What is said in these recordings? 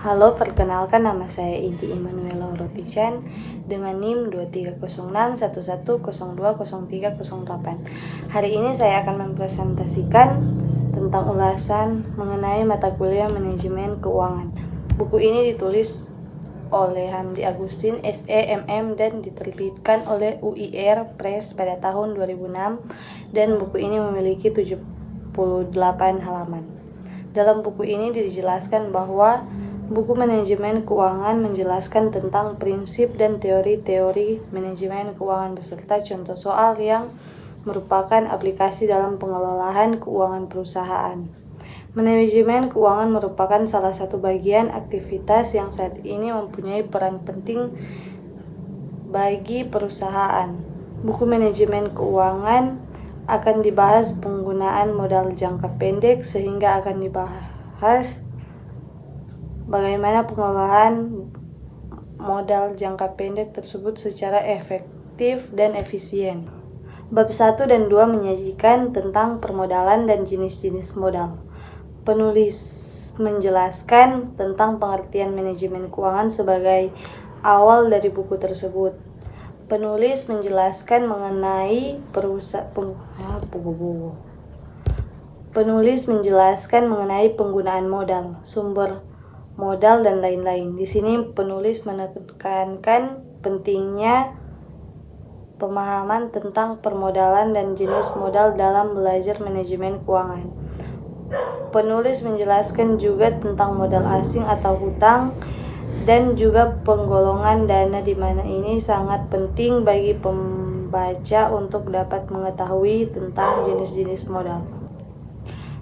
Halo, perkenalkan nama saya Inti Immanuela Rotichan dengan NIM 230611020308. Hari ini saya akan mempresentasikan tentang ulasan mengenai mata kuliah manajemen keuangan. Buku ini ditulis oleh Hamdi Agustin, SE, MM, dan diterbitkan oleh UIR Press pada tahun 2006, dan buku ini memiliki 78 halaman. Dalam buku ini dijelaskan bahwa buku manajemen keuangan menjelaskan tentang prinsip dan teori-teori manajemen keuangan beserta contoh soal yang merupakan aplikasi dalam pengelolaan keuangan perusahaan. Manajemen keuangan merupakan salah satu bagian aktivitas yang saat ini mempunyai peran penting bagi perusahaan. Buku manajemen keuangan akan dibahas penggunaan modal jangka pendek, sehingga akan dibahas bagaimana pengelolaan modal jangka pendek tersebut secara efektif dan efisien. Bab 1 dan 2 menyajikan tentang permodalan dan jenis-jenis modal. Penulis menjelaskan tentang pengertian manajemen keuangan sebagai awal dari buku tersebut. Penulis menjelaskan mengenai penggunaan modal, sumber modal, dan lain-lain. Di sini penulis menekankan pentingnya pemahaman tentang permodalan dan jenis modal dalam belajar manajemen keuangan. Penulis menjelaskan juga tentang modal asing atau hutang dan juga penggolongan dana, di mana ini sangat penting bagi pembaca untuk dapat mengetahui tentang jenis-jenis modal.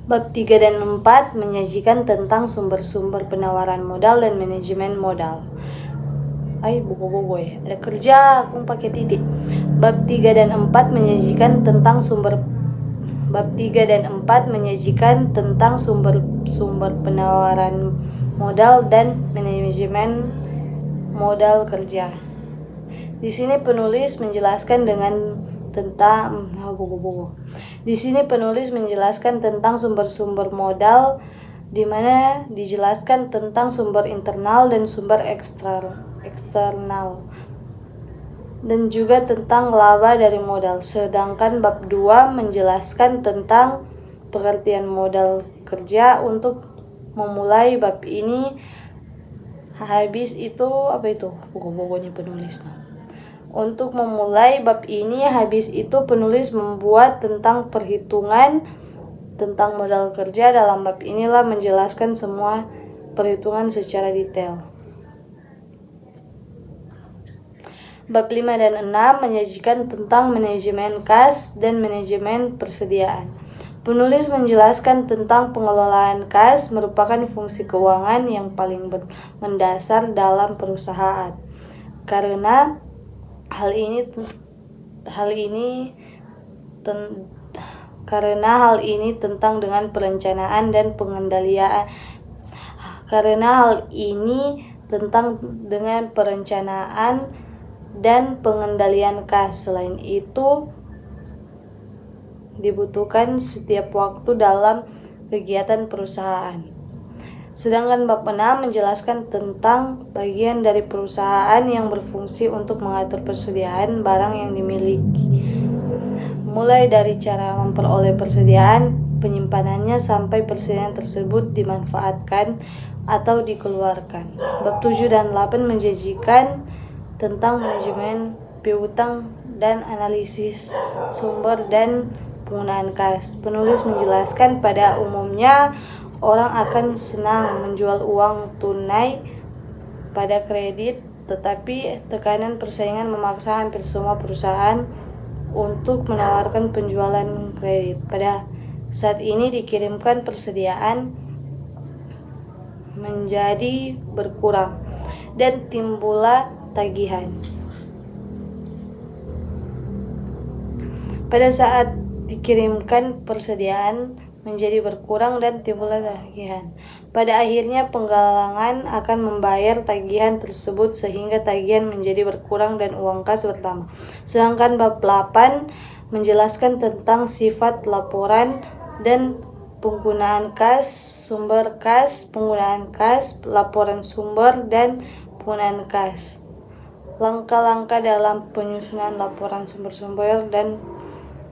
Bab 3 dan 4 menyajikan tentang sumber-sumber penawaran modal dan manajemen modal. Ada kerja aku pakai titik. Bab 3 dan 4 menyajikan tentang sumber penawaran modal dan manajemen modal kerja. Di sini penulis menjelaskan tentang sumber-sumber modal, di mana dijelaskan tentang sumber internal dan sumber eksternal, dan juga tentang laba dari modal. Sedangkan bab 2 menjelaskan tentang pengertian modal kerja. Untuk memulai bab ini, penulis membuat tentang perhitungan tentang modal kerja. Dalam bab inilah menjelaskan semua perhitungan secara detail. Bab 5 dan 6 menyajikan tentang manajemen kas dan manajemen persediaan. Penulis menjelaskan tentang pengelolaan kas merupakan fungsi keuangan yang paling mendasar dalam perusahaan. Karena hal ini tentang dengan perencanaan dan pengendalian. Kas. Selain itu, dibutuhkan setiap waktu dalam kegiatan perusahaan. Sedangkan bab 6 menjelaskan tentang bagian dari perusahaan yang berfungsi untuk mengatur persediaan barang yang dimiliki, mulai dari cara memperoleh persediaan, penyimpanannya, sampai persediaan tersebut dimanfaatkan atau dikeluarkan. Bab 7 dan 8 menjanjikan tentang manajemen piutang dan analisis sumber dan penggunaan kas. Penulis menjelaskan pada umumnya orang akan senang menjual uang tunai pada kredit, tetapi tekanan persaingan memaksa hampir semua perusahaan untuk menawarkan penjualan kredit. Pada saat ini dikirimkan persediaan menjadi berkurang dan timbullah tagihan. Pada saat dikirimkan persediaan menjadi berkurang dan timbullah tagihan, pada akhirnya penggalangan akan membayar tagihan tersebut sehingga tagihan menjadi berkurang dan uang kas bertambah. Sedangkan bab 8 menjelaskan tentang sifat laporan dan penggunaan kas, sumber kas, penggunaan kas, laporan sumber, dan penggunaan kas. Langkah-langkah dalam penyusunan laporan sumber-sumber dan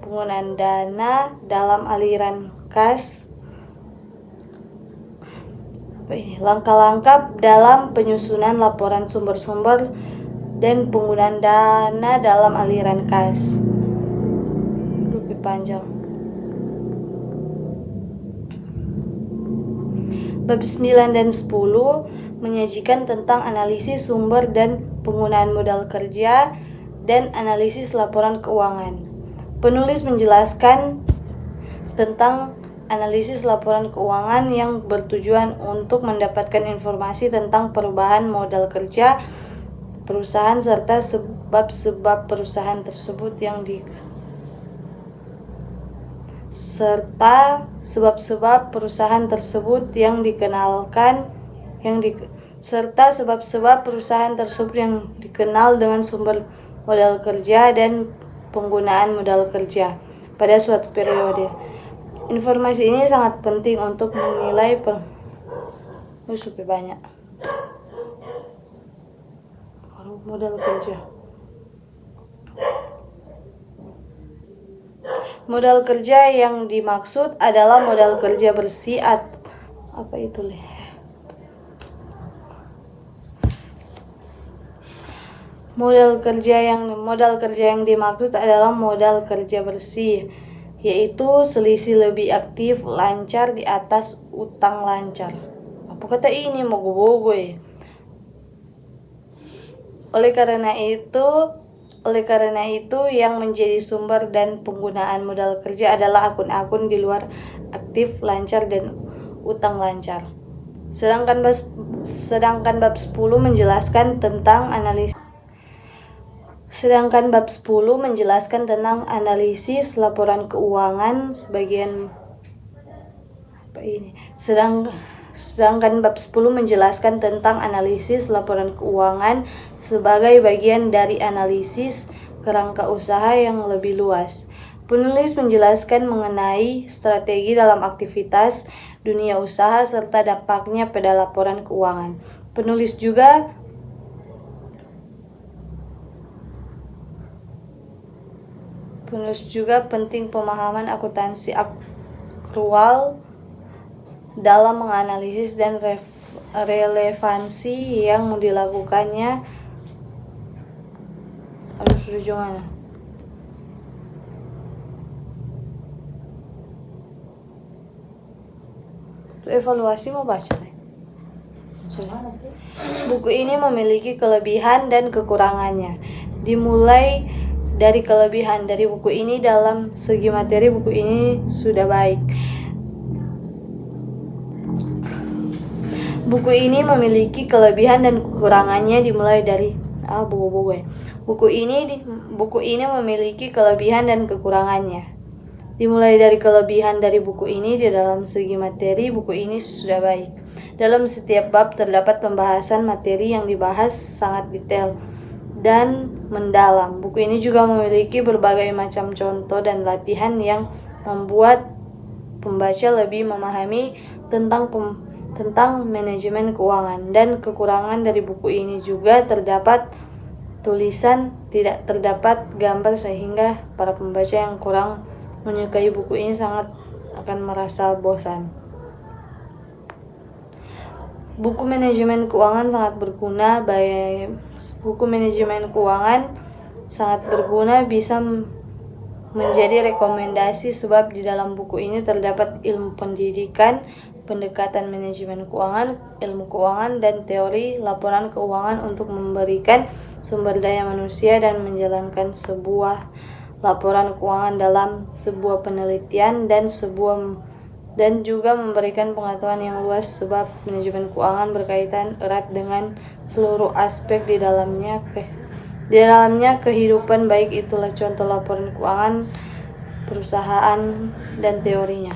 penggunaan dana dalam aliran kas. Langkah-langkah dalam penyusunan laporan sumber-sumber dan penggunaan dana dalam aliran kas. Lebih panjang. Bab 9 dan 10 menyajikan tentang analisis sumber dan penggunaan modal kerja dan analisis laporan keuangan. Penulis menjelaskan tentang analisis laporan keuangan yang bertujuan untuk mendapatkan informasi tentang perubahan modal kerja perusahaan serta sebab-sebab perusahaan tersebut yang dikenal dengan sumber modal kerja dan penggunaan modal kerja pada suatu periode. Informasi ini sangat penting untuk menilai modal kerja. Modal kerja yang dimaksud adalah modal kerja bersih Modal kerja yang dimaksud adalah modal kerja bersih, yaitu selisih lebih aktif lancar di atas utang lancar. Apa kata ini mogo-mogo ya? Oleh karena itu yang menjadi sumber dan penggunaan modal kerja adalah akun-akun di luar aktif lancar dan utang lancar. Sedangkan bab 10 menjelaskan tentang analisis laporan keuangan Sedangkan bab 10 menjelaskan tentang analisis laporan keuangan sebagai bagian dari analisis kerangka usaha yang lebih luas. Penulis menjelaskan mengenai strategi dalam aktivitas dunia usaha serta dampaknya pada laporan keuangan. Penulis juga penting pemahaman akuntansi akrual dalam menganalisis dan relevansi yang dilakukannya. Evaluasi mau baca nih. Buku ini memiliki kelebihan dan kekurangannya. Dimulai dari kelebihan dari buku ini, dalam segi materi buku ini sudah baik. Buku ini memiliki kelebihan dan kekurangannya dimulai dari Buku ini memiliki kelebihan dan kekurangannya. Dimulai dari kelebihan dari buku ini, di dalam segi materi buku ini sudah baik. Dalam setiap bab terdapat pembahasan materi yang dibahas sangat detail dan mendalam. Buku ini juga memiliki berbagai macam contoh dan latihan yang membuat pembaca lebih memahami tentang manajemen keuangan. Dan kekurangan dari buku ini juga terdapat tulisan, tidak terdapat gambar, sehingga para pembaca yang kurang menyukai buku ini sangat akan merasa bosan. Buku manajemen keuangan sangat berguna bisa menjadi rekomendasi, sebab di dalam buku ini terdapat ilmu pendidikan, pendekatan manajemen keuangan, ilmu keuangan, dan teori laporan keuangan untuk memberikan sumber daya manusia dan menjalankan sebuah laporan keuangan dalam sebuah penelitian dan juga memberikan pengetahuan yang luas, sebab manajemen keuangan berkaitan erat dengan seluruh aspek di dalamnya kehidupan, baik itulah contoh laporan keuangan perusahaan dan teorinya.